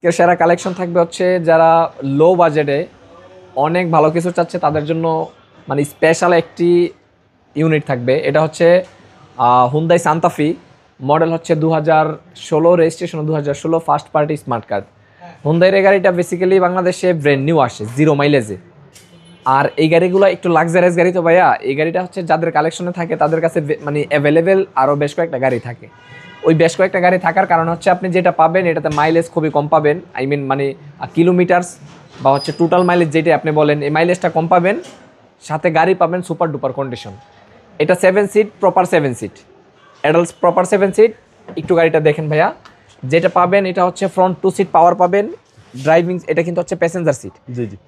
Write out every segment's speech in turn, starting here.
কেউ সেরা কালেকশন থাকবে হচ্ছে যারা লো বাজেটে অনেক ভালো কিছু চাচ্ছে তাদের জন্য, মানে স্পেশাল একটি ইউনিট থাকবে। এটা হচ্ছে হুন্দাই সান্তাফি, মডেল হচ্ছে 2016, registration 2016, first party smart card. হুন্দাইয়ের এই গাড়িটা বেসিক্যালি বাংলাদেশে ব্র্যান্ড নিউ আসে 0 মাইলেজে। আর এই গাড়িগুলো একটু লাক্সারিয়াস গাড়ি তো ভাইয়া, এই গাড়িটা হচ্ছে যাদের কালেকশনে থাকে তাদের কাছে মানে অ্যাভেলেবেল আরও বেশ কয়েকটা গাড়ি থাকে। ওই বেশ কয়েকটা গাড়ি থাকার কারণ হচ্ছে আপনি যেটা পাবেন এটাতে মাইলেজ খুবই কম পাবেন, আই মিন মানে কিলোমিটার্স বা হচ্ছে টোটাল মাইলেজ যেটা আপনি বলেন এই মাইলেজটা কম পাবেন, সাথে গাড়ি পাবেন সুপার ডুপার কন্ডিশন। এটা 7 seat, proper 7 seat, adults proper 7 seat. একটু গাড়িটা দেখেন ভাইয়া, যেটা পাবেন এটা হচ্ছে ফ্রন্ট 2 সিট পাওয়ার পাবেন, ড্রাইভিং এটা কিন্তু হচ্ছে প্যাসেঞ্জার সিট,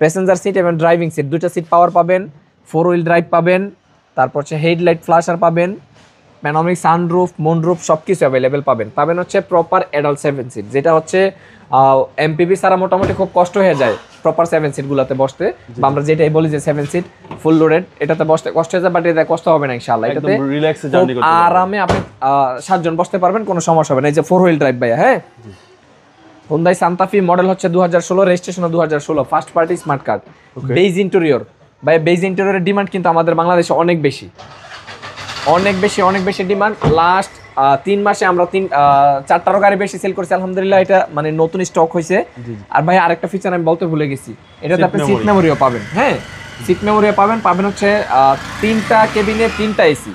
প্যাসেঞ্জার সিট এবং ড্রাইভিং সিট দুটো সিট পাওয়ার পাবেন, 4 হুইল ড্রাইভ পাবেন, তারপর হচ্ছে হেডলাইট ফ্ল্যাশার পাবেন, প্যানোরামিক সানরুফ, মুনরুফ সব কিছু অ্যাভেলেবেল পাবেন হচ্ছে প্রপার অ্যাডাল্ট 7 সিট, যেটা হচ্ছে এমপিভি ছাড়া মোটামুটি খুব কষ্ট হয়ে যায় প্রপার 7 সিটগুলোতে বসতে, বা আমরা যেটাই বলি যে 7 সিট ফুল লোডেড এটাতে বসতে কষ্ট হয়ে যায়, বাট এটাতে কষ্ট হবে না ইনশাআল্লাহ। এটাতে আরামে আপনি 7 জন বসতে পারবেন, কোনো সমস্যা হবে না। এই যে 4 হুইল ড্রাইভ ভাইয়া, হ্যাঁ, হুন্দাই সান্তাফি, মডেল হচ্ছে 2016, registration 2016, first party smart card, beige interior. ভাই বেজ ইন্টেরিয়রের ডিমান্ড কিন্তু আমাদের বাংলাদেশে অনেক বেশি ডিমান্ড। লাস্ট 3 মাসে আমরা 4টারও গাড়ি বেশি সেল করছি আলহামদুলিল্লাহ। এটা মানে নতুন স্টক হয়েছে। আর ভাই আরেকটা ফিচার আমি বলতে ভুলে গেছি, এটাতে আপনি সিট মেমোরিও পাবেন। হ্যাঁ, সিট মেমোরিও পাবেন হচ্ছে 3টা কেবিনে 3টা এসি।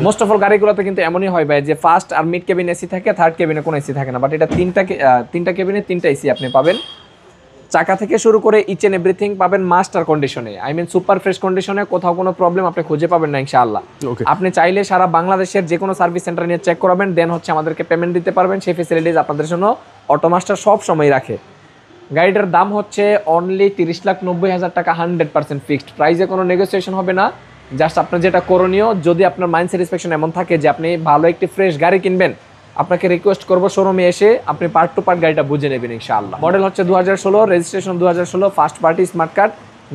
মোস্ট অফ অল গাড়িগুলোতে কিন্তু এমনই হয় ভাই যে ফার্স্ট আর মিড কেবিন এসি থাকে, থার্ড কেবিনে কোনো এসি থাকে না, বাট এটা 3টা কেবিনে 3টা এসি আপনি পাবেন। চাকা থেকে শুরু করে ইচ এন্ড এভরিথিং পাবেন মাস্টার কন্ডিশনে, আই মিন সুপার ফ্রেশ কন্ডিশনে, কোথাও কোনো প্রবলেম আপনি খুঁজে পাবেন না ইনশাআল্লাহ। আপনি চাইলে সারা বাংলাদেশের যে কোনো সার্ভিস সেন্টার নিয়ে চেক করাবেন, দেন হচ্ছে আমাদেরকে পেমেন্ট দিতে পারবেন। সেই ফেসিলিটিস আপনাদের জন্য অটোমাস্টার সব সময় রাখে। গাড়িটার দাম হচ্ছে অনলি 30,90,000 টাকা, 100% ফিক্সড প্রাইসে, কোনো নেগোসিয়েশন হবে না। জাস্ট আপনার যেটা করণীয়, যদি আপনার মাইন্ড স্যাটিসফ্যাকশন এমন থাকে যে আপনি ভালো একটি ফ্রেশ গাড়ি কিনবেন, আপনাকে রিকোয়েস্ট করবো শোরুমে এসে আপনি পার্ট টু পার্ট গাড়িটা বুঝে নেবেন ইনশাআল্লাহ। মডেল হচ্ছে 2016, registration 2016, first party smart card.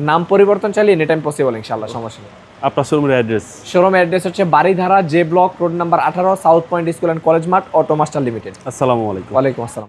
নাম পরিবর্তন চাইলে এনি টাইম পসিবল ইনশাআল্লাহ, সমস্যা নেই। আপনার শোরুমের অ্যাড্রেস হচ্ছে Baridhara J block, road number 18, south point school and college মাঠ, অটোমাস্টার লিমিটেড। আসসালামু আলাইকুম। ওয়ালাইকুম আসসালাম।